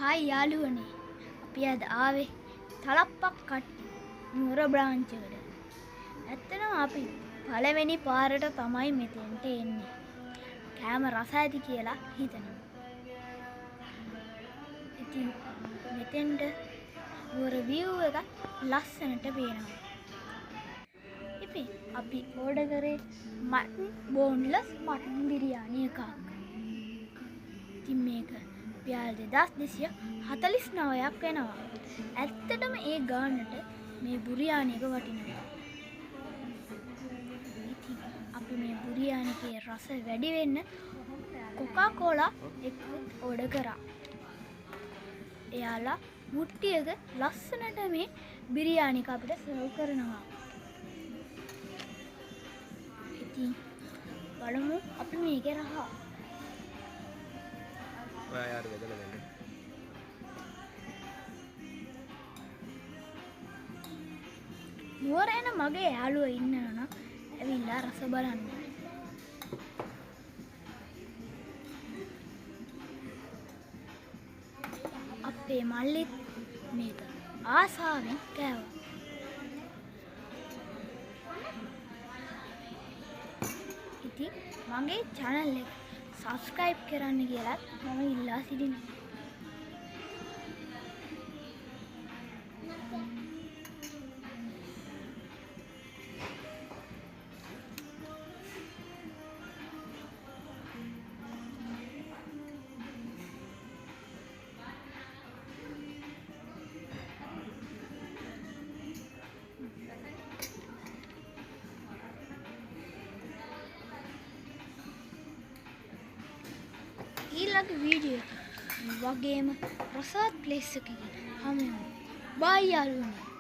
Hi යාළුවනේ අපි අද ආවේ තලප්පක් කට්ටි නුවර බ්‍රාන්ච් එකට. ඇත්තටම අපි පළවෙනි පාරට තමයි මෙතෙන්ට එන්නේ. කෑම රස ඇති කියලා හිතනවා. ඉතින් මෙතෙන්ට නුවර view එක ලස්සනට පේනවා. ඉතින් අපි ඕඩර් කරේ මටන් බෝන්ලස් මටන් බිරියානි එකක්. ඉතින් මේක රුපියල් 2249ක් වෙනවා. ඇත්තටම ඒ ගානට මේ බුරියානි එක වටිනවා. ඉතින් අපි මේ බුරියානි එකේ රස වැඩි වෙන්න කොකා කෝලා එකක් ඕඩර් කරා. එයාලා මුට්ටියක ලස්සනට මේ බිරියානි එක අපිට සර්ව් කරනවා. ඉතින් බලමු අපි මේකේ රහ. यार बदल बदल නුවර එන මගේ යාළුවෝ ඉන්නවා නම් ඇවිල්ලා රස බලන්න. අපේ මල්ලිත් මේක ආසාවෙන් කෑවා. ඉතින් මගේ channel එක subscribe කරන්න කියලා මම ඉල්ලා සිටිනවා. ඊළඟ වීඩියෝ එක වගේම රසවත් ප්ලේස් එකකින් හමු වෙමු. බයි යාළුවනේ.